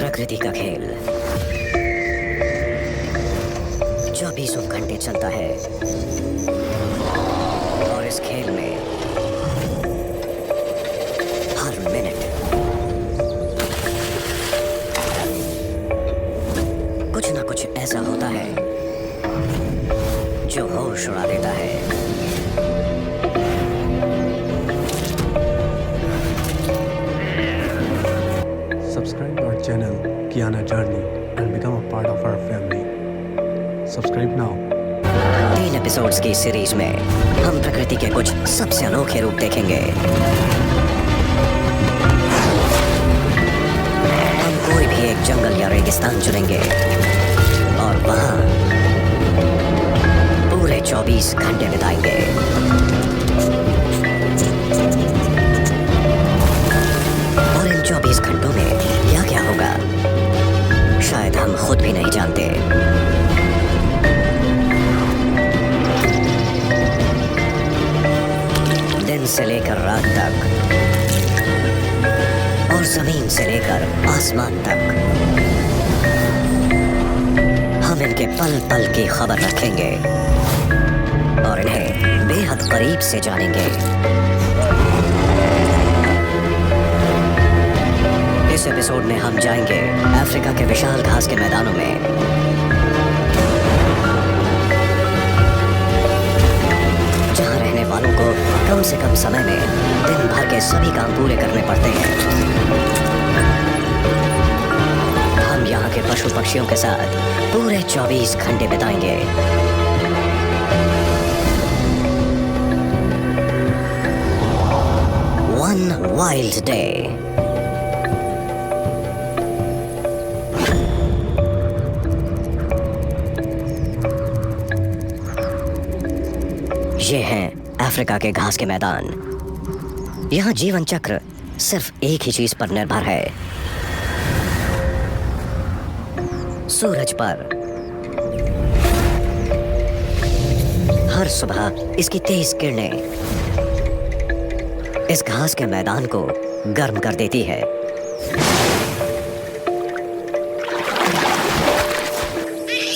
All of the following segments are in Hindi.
प्रकृति का खेल 24 घंटे चलता है और इस खेल में हर मिनट कुछ ना कुछ ऐसा होता है जो होश उड़ा देता है। Subscribe our channel Kiana Journey and become a part of our family. Subscribe now. 3 episodes की सीरीज में हम प्रकृति के कुछ सबसे अनोखे रूप देखेंगे। हम कोई भी एक जंगल या रेगिस्तान चुनेंगे और वहाँ पूरे 24 घंटे बिताएंगे। और इन 24 घंटों में क्या होगा शायद हम खुद भी नहीं जानते। दिन से लेकर रात तक और जमीन से लेकर आसमान तक हम इनके पल पल की खबर रखेंगे और इन्हें बेहद करीब से जानेंगे। इस एपिसोड में हम जाएंगे अफ्रीका के विशाल घास के मैदानों में, जहां रहने वालों को कम से कम समय में दिन भर के सभी काम पूरे करने पड़ते हैं। हम यहाँ के पशु पक्षियों के साथ पूरे 24 घंटे बिताएंगे। One wild day. ये हैं अफ्रीका के घास के मैदान। यहाँ जीवन चक्र सिर्फ एक ही चीज पर निर्भर है, सूरज पर। हर सुबह इसकी तेज किरणें इस घास के मैदान को गर्म कर देती है।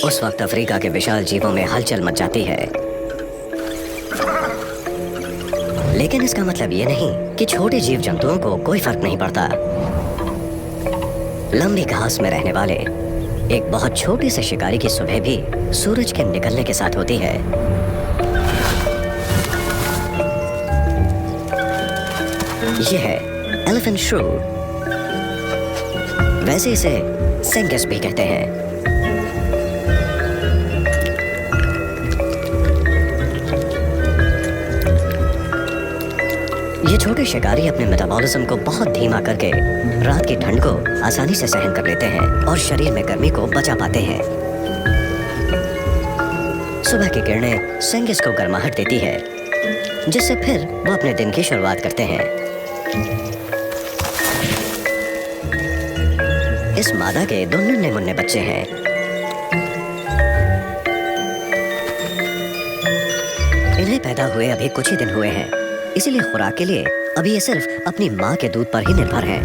उस वक्त अफ्रीका के विशाल जीवों में हलचल मच जाती है। लेकिन इसका मतलब ये नहीं कि छोटे जीव जंतुओं को कोई फर्क नहीं पड़ता। लंबी घास में रहने वाले एक बहुत छोटे से शिकारी की सुबह भी सूरज के निकलने के साथ होती है। यह है एलिफेंट श्रू। वैसे इसे सेंगस भी कहते हैं। ये छोटे शिकारी अपने मेटाबॉलिज्म को बहुत धीमा करके रात की ठंड को आसानी से सहन कर लेते हैं और शरीर में गर्मी को बचा पाते हैं। सुबह की किरणें सेंगिस को गर्माहट देती है, जिससे फिर वो अपने दिन की शुरुआत करते हैं। इस मादा के 2 नन्हे मुन्ने बच्चे हैं। इन्हें पैदा हुए अभी कुछ ही दिन हुए हैं, इसीलिए खुराक के लिए अभी ये सिर्फ अपनी माँ के दूध पर ही निर्भर हैं।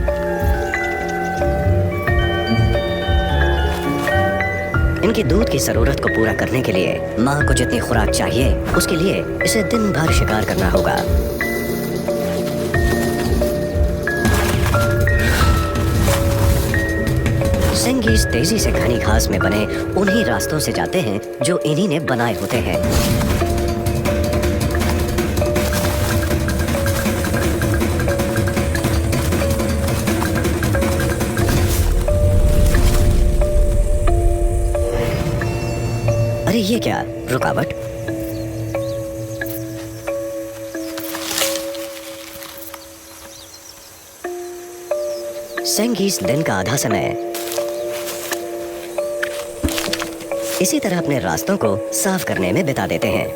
इनकी दूध की जरूरत को पूरा करने के लिए माँ को जितनी खुराक चाहिए, उसके लिए इसे दिन भर शिकार करना होगा। सेंगीज तेजी से घनी घास में बने उन्हीं रास्तों से जाते हैं जो इन्हीं ने बनाए होते हैं। अरे ये क्या रुकावट? सेंगीज दिन का आधा समय इसी तरह अपने रास्तों को साफ करने में बिता देते हैं।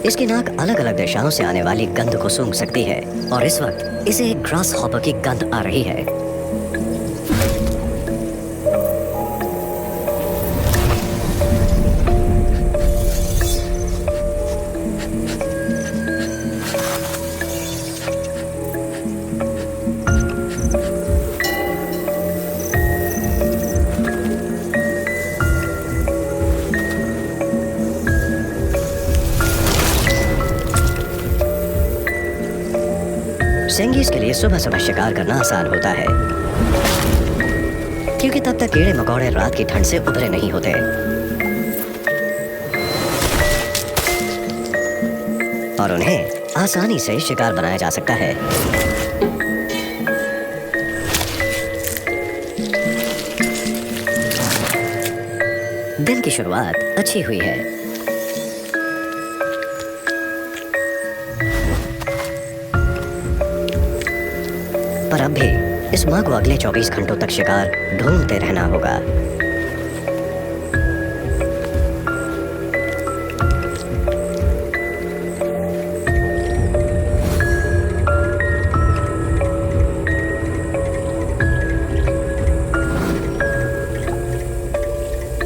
इसकी नाक अलग अलग दिशाओं से आने वाली गंध को सूंघ सकती है और इस वक्त इसे एक ग्रास हॉपर की गंध आ रही है। सेंगीज के लिए सुबह सुबह शिकार करना आसान होता है, क्योंकि तब तक कीड़े मकोड़े रात की ठंड से उभरे नहीं होते और उन्हें आसानी से शिकार बनाया जा सकता है। दिन की शुरुआत अच्छी हुई है। पर अब भी इस माँ को अगले 24 घंटों तक शिकार ढूंढते रहना होगा।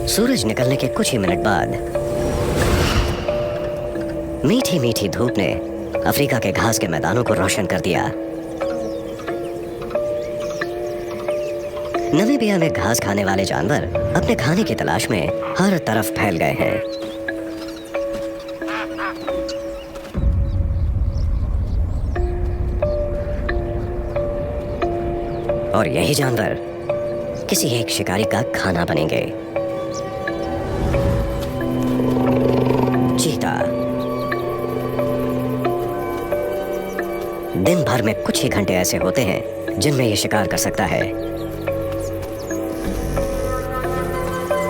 सूरज निकलने के कुछ ही मिनट बाद मीठी मीठी धूप ने अफ्रीका के घास के मैदानों को रोशन कर दिया। नामीबिया में घास खाने वाले जानवर अपने खाने की तलाश में हर तरफ फैल गए हैं। और यही जानवर किसी एक शिकारी का खाना बनेंगे। चीता दिन भर में कुछ ही घंटे ऐसे होते हैं जिनमें यह शिकार कर सकता है,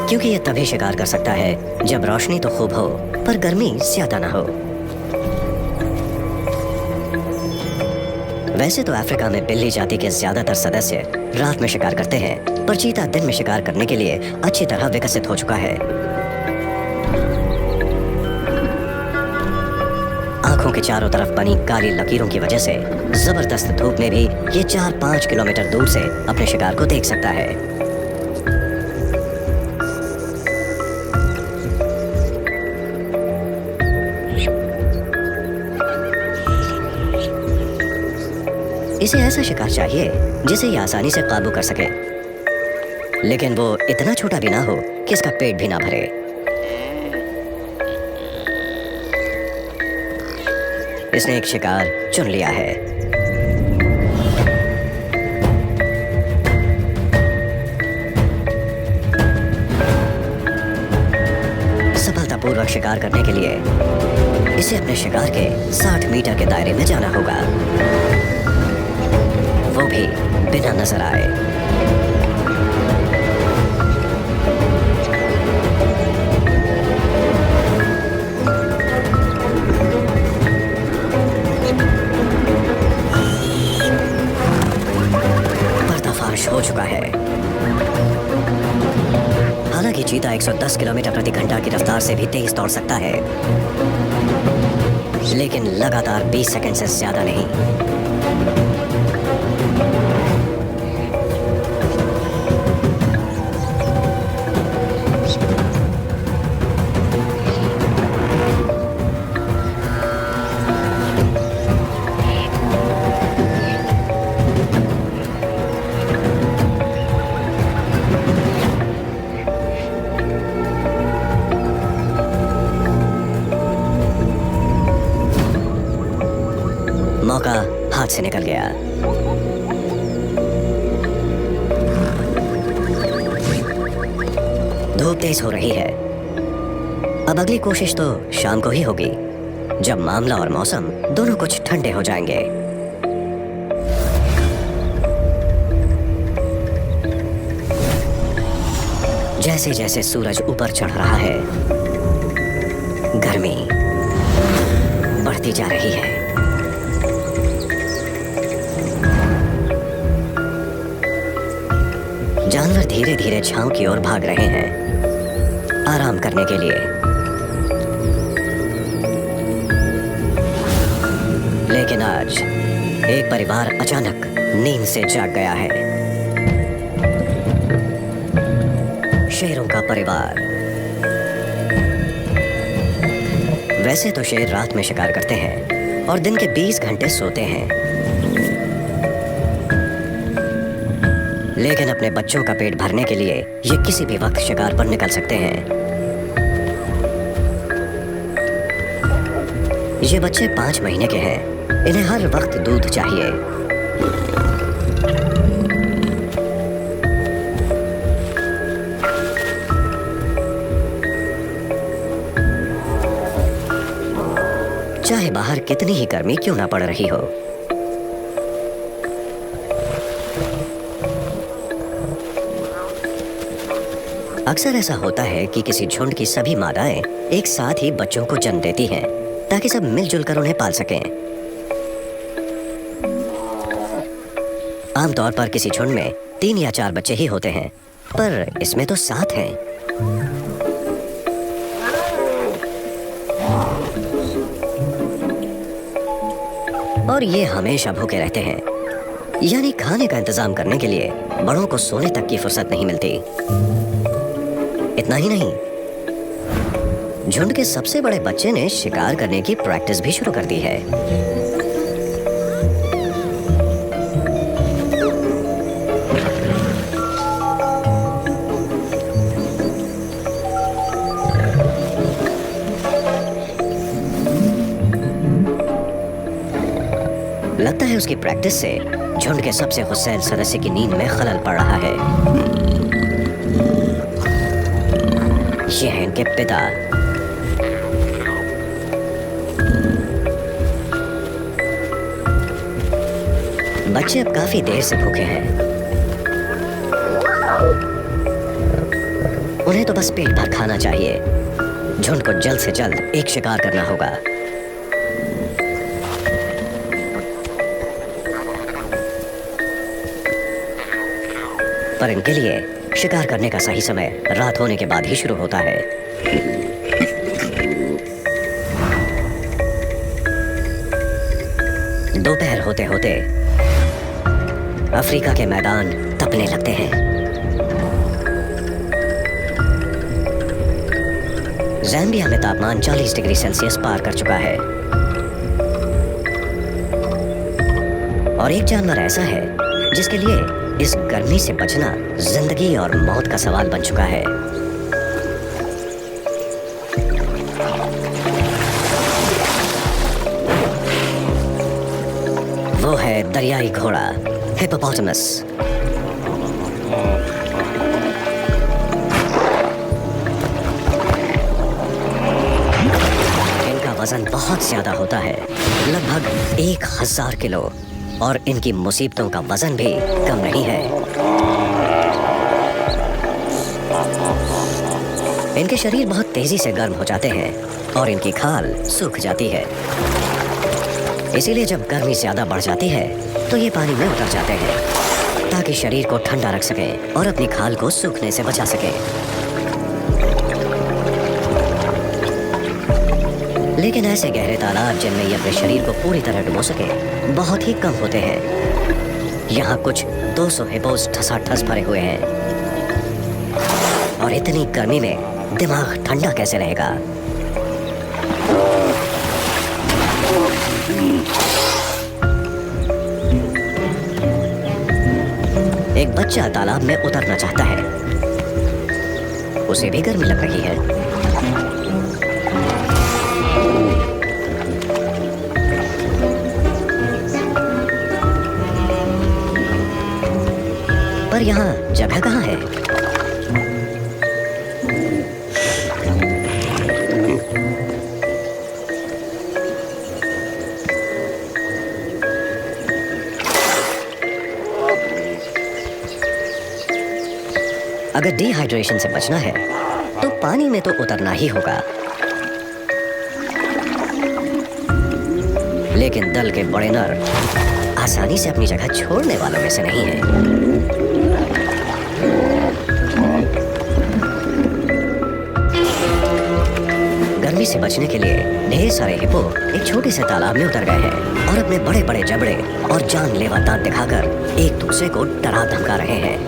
क्योंकि यह तभी शिकार कर सकता है जब रोशनी तो खूब हो पर गर्मी ज्यादा ना हो। वैसे तो अफ्रीका में बिल्ली जाति के ज्यादातर सदस्य रात में शिकार करते हैं, पर चीता दिन में शिकार करने के लिए अच्छी तरह विकसित हो चुका है। आंखों के चारों तरफ बनी काली लकीरों की वजह से जबरदस्त धूप में भी ये 4-5 किलोमीटर दूर से अपने शिकार को देख सकता है। इसे ऐसा शिकार चाहिए जिसे ये आसानी से काबू कर सके, लेकिन वो इतना छोटा भी ना हो कि इसका पेट भी ना भरे। इसने एक शिकार चुन लिया है। सफलतापूर्वक शिकार करने के लिए इसे अपने शिकार के 60 मीटर के दायरे में जाना होगा, वो भी बिना नजर आए। पर्दाफाश हो चुका है। हालांकि चीता 110 किलोमीटर प्रति घंटा की रफ्तार से भी तेज दौड़ सकता है, लेकिन लगातार 20 सेकंड से ज्यादा नहीं। मौका हाथ से निकल गया। धूप तेज हो रही है। अब अगली कोशिश तो शाम को ही होगी, जब मामला और मौसम दोनों कुछ ठंडे हो जाएंगे। जैसे जैसे सूरज ऊपर चढ़ रहा है, गर्मी बढ़ती जा रही है। जानवर धीरे धीरे छांव की ओर भाग रहे हैं, आराम करने के लिए। लेकिन आज एक परिवार अचानक नींद से जाग गया है। शेरों का परिवार। वैसे तो शेर रात में शिकार करते हैं और दिन के 20 घंटे सोते हैं, लेकिन अपने बच्चों का पेट भरने के लिए ये किसी भी वक्त शिकार पर निकल सकते हैं। ये बच्चे 5 महीने के हैं इन्हें हर वक्त दूध चाहिए। चाहे बाहर कितनी ही गर्मी क्यों ना पड़ रही हो। अक्सर ऐसा होता है कि किसी झुंड की सभी मादाएं एक साथ ही बच्चों को जन्म देती हैं, ताकि सब मिलजुल कर उन्हें पाल सकें। आमतौर पर किसी झुंड में 3 या 4 बच्चे ही होते हैं, पर इसमें तो 7 हैं। और ये हमेशा भूखे रहते हैं, यानी खाने का इंतजाम करने के लिए बड़ों को सोने तक की फुर्सत नहीं मिलती। इतना ही नहीं, झुंड के सबसे बड़े बच्चे ने शिकार करने की प्रैक्टिस भी शुरू कर दी है। लगता है उसकी प्रैक्टिस से झुंड के सबसे हुसैन सदस्य की नींद में खलल पड़ रहा है। ये हैं इनके पिता। बच्चे अब काफी देर से भूखे हैं। उन्हें तो बस पेट भर खाना चाहिए। झुंड को जल्द से जल्द एक शिकार करना होगा। पर इनके लिए शिकार करने का सही समय रात होने के बाद ही शुरू होता है। दोपहर होते होते अफ्रीका के मैदान तपने लगते हैं। ज़ाम्बिया में तापमान 40 डिग्री सेल्सियस पार कर चुका है। और एक जानवर ऐसा है जिसके लिए इस गर्मी से बचना जिंदगी और मौत का सवाल बन चुका है। वो है दरियाई घोड़ा, हिप्पोपोटामस। इनका वजन बहुत ज्यादा होता है, लगभग 1000 किलो। और इनकी मुसीबतों का वजन भी कम नहीं है। इनके शरीर बहुत तेजी से गर्म हो जाते हैं और इनकी खाल सूख जाती है। इसीलिए जब गर्मी ज्यादा बढ़ जाती है तो ये पानी में उतर जाते हैं, ताकि शरीर को ठंडा रख सकें और अपनी खाल को सूखने से बचा सकें। लेकिन ऐसे गहरे तालाब जिनमें ये अपने शरीर को पूरी तरह डुबो सके बहुत ही कम होते हैं। यहाँ कुछ 200 हिप्पोस ठसाठस भरे हुए हैं। और इतनी गर्मी में दिमाग ठंडा कैसे रहेगा? एक बच्चा तालाब में उतरना चाहता है। उसे भी गर्मी लग रही है। पर यहाँ जगह कहाँ है? अगर डिहाइड्रेशन से बचना है तो पानी में तो उतरना ही होगा। लेकिन दल के बड़े नर आसानी से अपनी जगह छोड़ने वालों में से नहीं है। गर्मी से बचने के लिए ढेर सारे हिप्पो एक छोटे से तालाब में उतर गए हैं और अपने बड़े बड़े जबड़े और जानलेवा दांत दिखाकर एक दूसरे को डरा धमका रहे हैं।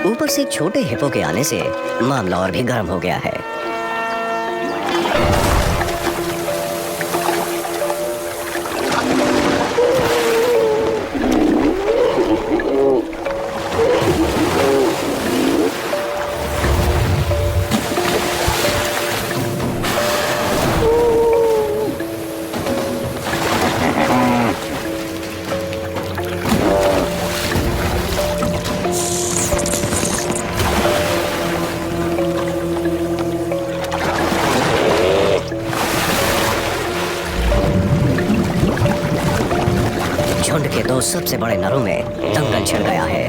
ऊपर से छोटे हिप्पो के आने से मामला और भी गर्म हो गया है। दो सबसे बड़े नरों में दंगल छिड़ गया है।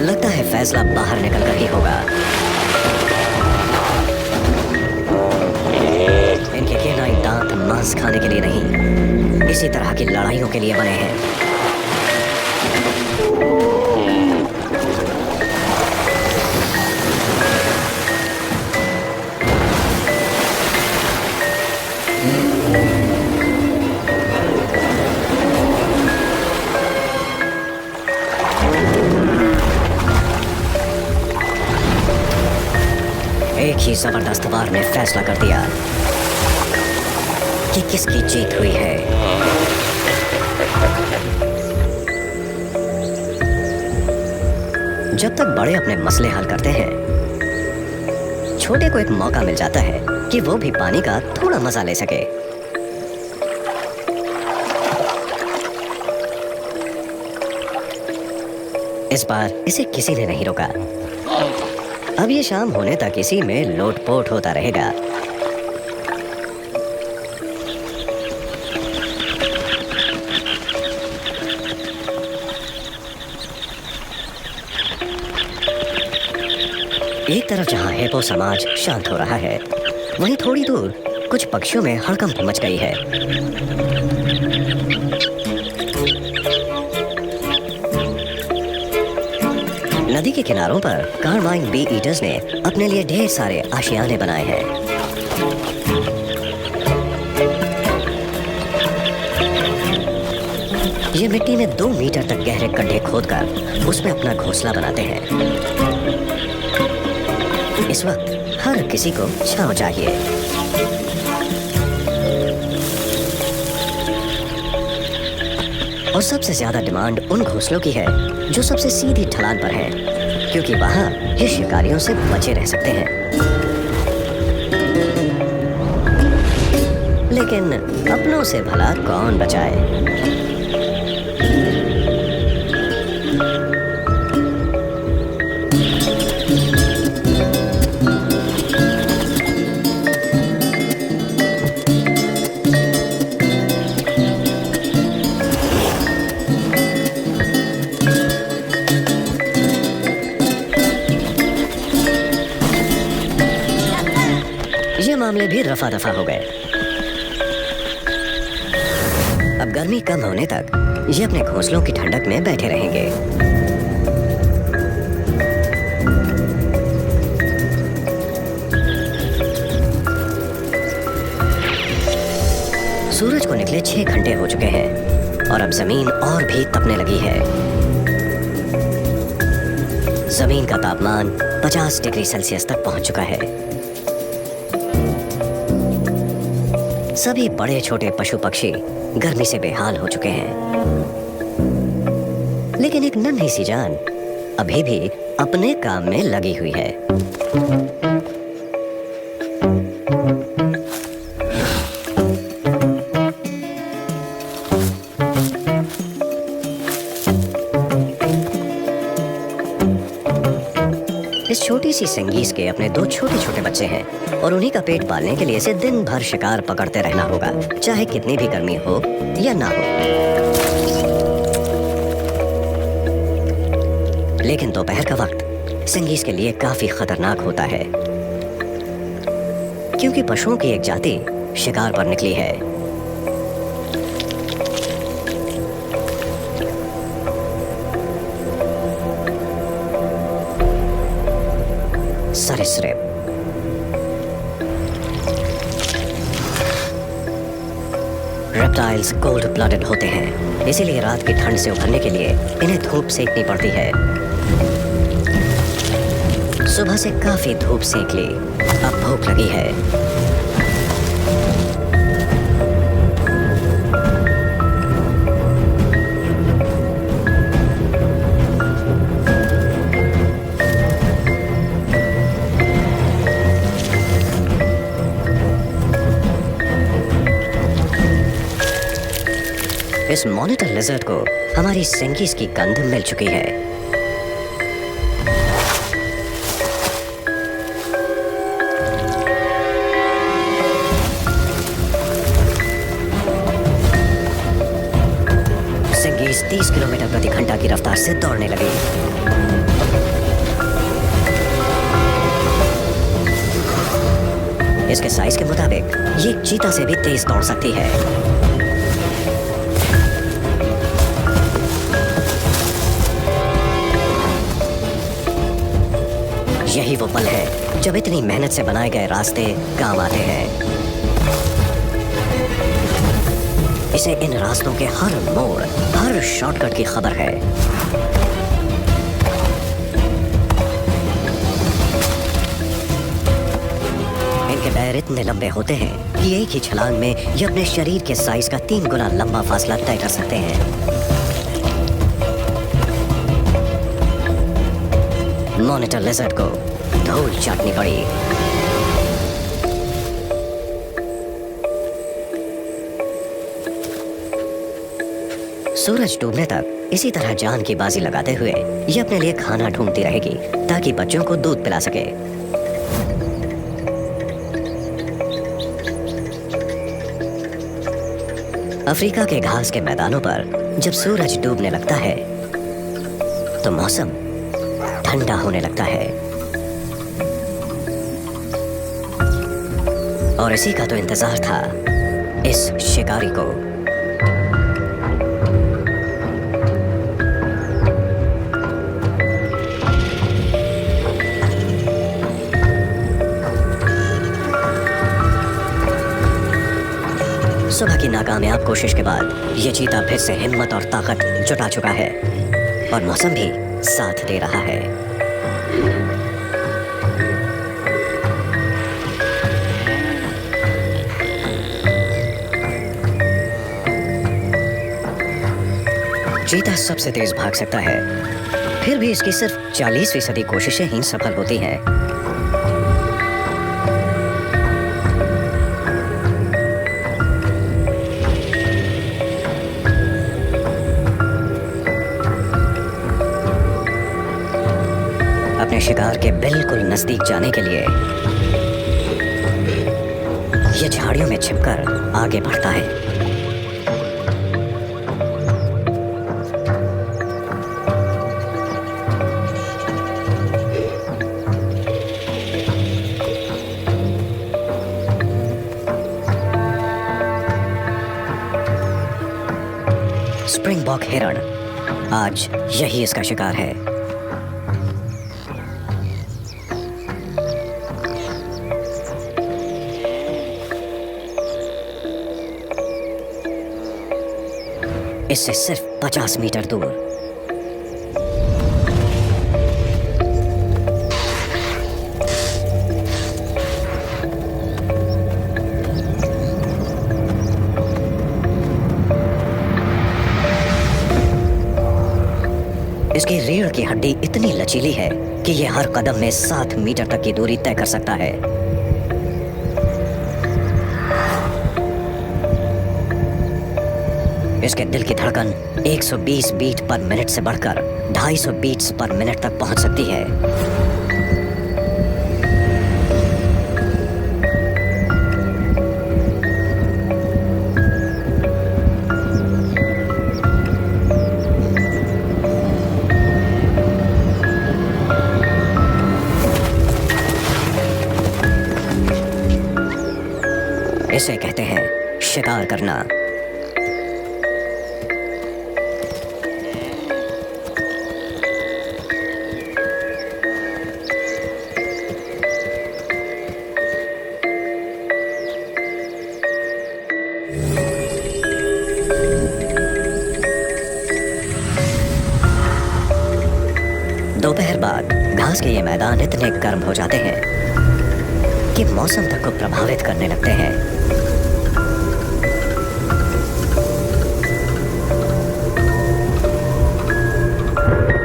लगता है फैसला बाहर निकलकर ही होगा। इनके केनाइन दांत मांस खाने के लिए नहीं, इसी तरह की लड़ाइयों के लिए बने हैं। एक ही जबरदस्त वार ने फैसला कर दिया कि किसकी जीत हुई है। जब तक बड़े अपने मसले हल करते हैं, छोटे को एक मौका मिल जाता है कि वो भी पानी का थोड़ा मजा ले सके। इस बार इसे किसी ने नहीं रोका। अब ये शाम होने तक इसी में लोटपोट होता रहेगा। एक तरफ जहां हेपो समाज शांत हो रहा है, वहीं थोड़ी दूर कुछ पक्षियों में हड़कंप मच गई है। नदी के किनारों पर कार्माइन बी ईटर्स ने अपने लिए ढेर सारे आशियाने बनाए हैं। ये मिट्टी में 2 मीटर तक गहरे गड्ढे खोदकर उसमें अपना घोंसला बनाते हैं। इस वक्त हर किसी को छांव चाहिए। और सबसे ज्यादा डिमांड उन घोंसलों की है जो सबसे सीधी ढलान पर है, क्योंकि वहां ये शिकारियों से बचे रह सकते हैं। लेकिन अपनों से भला कौन बचाए? मामले भी रफा दफा हो गए। अब गर्मी कम होने तक ये अपने घोंसलों की ठंडक में बैठे रहेंगे। सूरज को निकले 6 घंटे हो चुके हैं और अब जमीन और भी तपने लगी है। जमीन का तापमान 50 डिग्री सेल्सियस तक पहुंच चुका है। सभी बड़े छोटे पशु पक्षी गर्मी से बेहाल हो चुके हैं, लेकिन एक नन्ही सी जान अभी भी अपने काम में लगी हुई है। इस छोटी सी संगीस के अपने 2 छोटे छोटे बच्चे हैं और उन्हीं का पेट पालने के लिए इसे दिन भर शिकार पकड़ते रहना होगा, चाहे कितनी भी गर्मी हो या ना हो। लेकिन दोपहर का वक्त संगीस के लिए काफी खतरनाक होता है, क्योंकि पशुओं की एक जाति शिकार पर निकली है। सरीसृप। रेप्टाइल्स कोल्ड ब्लडेड होते हैं, इसीलिए रात की ठंड से उभरने के लिए इन्हें धूप सेकनी पड़ती है। सुबह से काफी धूप सेक ली, अब भूख लगी है। इस मॉनिटर लिजर्ड को हमारी सेंकीज की गंध मिल चुकी है। सेंकीज 30 किलोमीटर प्रति घंटा की रफ्तार से दौड़ने लगी। इसके साइज के मुताबिक ये एक चीता से भी तेज दौड़ सकती है। यही वो पल है जब इतनी मेहनत से बनाए गए रास्ते काम आते हैं। इसे इन रास्तों के हर मोड़, हर शॉर्टकट की खबर है। इनके पैर इतने लंबे होते हैं कि एक ही छलांग में ये अपने शरीर के साइज का 3 गुना लंबा फासला तय कर सकते हैं। मॉनिटर लिजर्ड को धूल चाटनी पड़ी। सूरज डूबने तक इसी तरह जान की बाजी लगाते हुए ये अपने लिए खाना ढूंढती रहेगी ताकि बच्चों को दूध पिला सके। अफ्रीका के घास के मैदानों पर जब सूरज डूबने लगता है तो मौसम ठंडा होने लगता है। और इसी का तो इंतजार था इस शिकारी को। सुबह की नाकामयाब कोशिश के बाद ये चीता फिर से हिम्मत और ताकत जुटा चुका है और मौसम भी साथ दे रहा है। चीता सबसे तेज भाग सकता है, फिर भी इसकी सिर्फ 40% कोशिशें ही सफल होती हैं। अपने शिकार के बिल्कुल नजदीक जाने के लिए यह झाड़ियों में छिपकर आगे बढ़ता है। स्प्रिंगबॉक हिरण आज यही इसका शिकार है। इससे सिर्फ 50 मीटर दूर इसकी रीढ़ की हड्डी इतनी लचीली है कि यह हर कदम में 7 मीटर तक की दूरी तय कर सकता है। इसके दिल की धड़कन 120 बीट पर मिनट से बढ़कर 250 बीट्स पर मिनट तक पहुंच सकती है। इसे कहते हैं शिकार करना। दोपहर बाद घास के ये मैदान इतने गर्म हो जाते हैं कि मौसम तक को प्रभावित करने लगते हैं।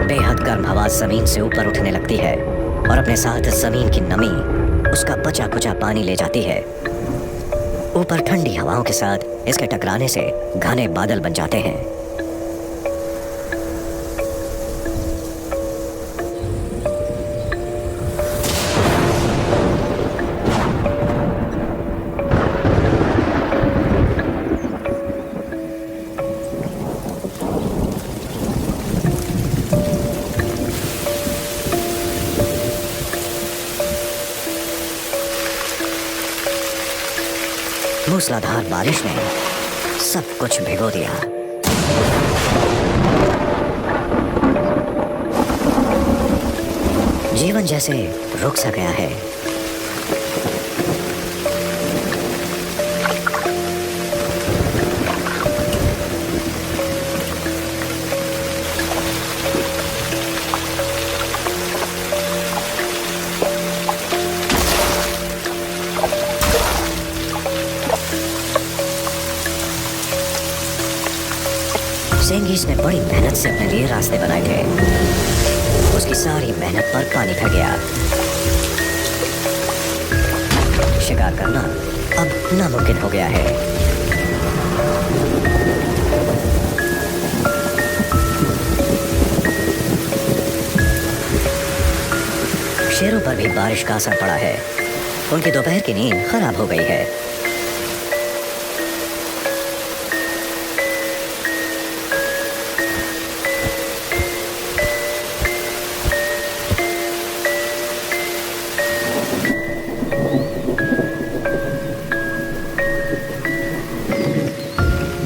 बेहद गर्म हवा जमीन से ऊपर उठने लगती है और अपने साथ जमीन की नमी, उसका बचा कुचा पानी ले जाती है। ऊपर ठंडी हवाओं के साथ इसके टकराने से घने बादल बन जाते हैं। मूसलाधार बारिश ने सब कुछ भिगो दिया। जीवन जैसे रुक सा गया है। सेंगीज ने बड़ी मेहनत से अपने लिए रास्ते बनाए थे। उसकी सारी मेहनत पर पानी फिर गया। शिकार करना अब नामुमकिन हो गया है। शेरों पर भी बारिश का असर पड़ा है। उनकी दोपहर की नींद खराब हो गई है।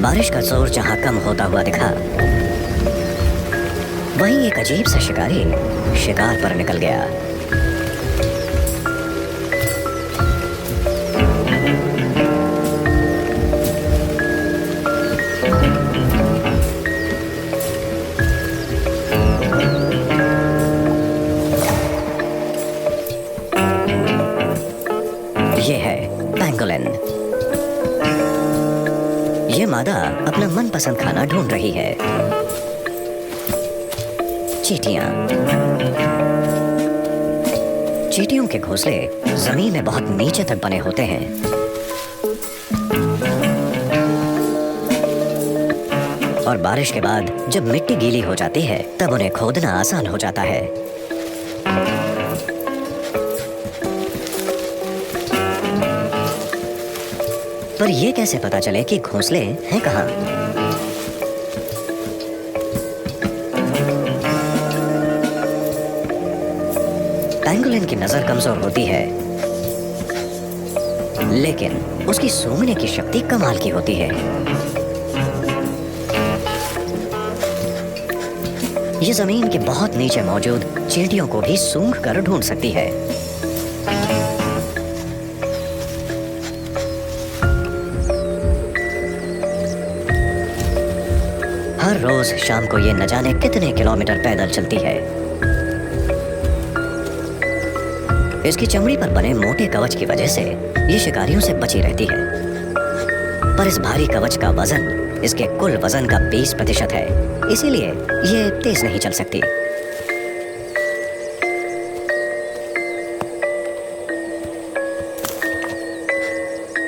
बारिश का जोर जहां कम होता हुआ दिखा, वहीं एक अजीब सा शिकारी शिकार पर निकल गया। ये है पैंगोलिन। ये मादा अपना मनपसंद खाना ढूंढ रही है। चींटियां। चींटियों के घोंसले जमीन में बहुत नीचे तक बने होते हैं। और बारिश के बाद जब मिट्टी गीली हो जाती है तब उन्हें खोदना आसान हो जाता है। पर यह कैसे पता चले कि घोंसले हैं कहाँ? पैंगोलिन की नजर कमजोर होती है, लेकिन उसकी सूंघने की शक्ति कमाल की होती है। ये जमीन के बहुत नीचे मौजूद चींटियों को भी सूंघ कर ढूंढ सकती है। हर रोज शाम को ये न जाने कितने किलोमीटर पैदल चलती है। इसकी चमड़ी पर बने मोटे कवच की वजह से ये शिकारियों से बची रहती है। पर इस भारी कवच का वजन इसके कुल वजन का 20% है, इसीलिए ये तेज नहीं चल सकती।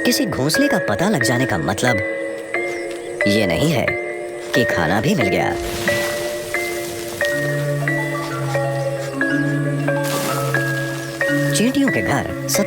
किसी घोंसले का पता लग जाने का मतलब ये नहीं है कि खाना भी मिल गया। चींटियों के घर सतह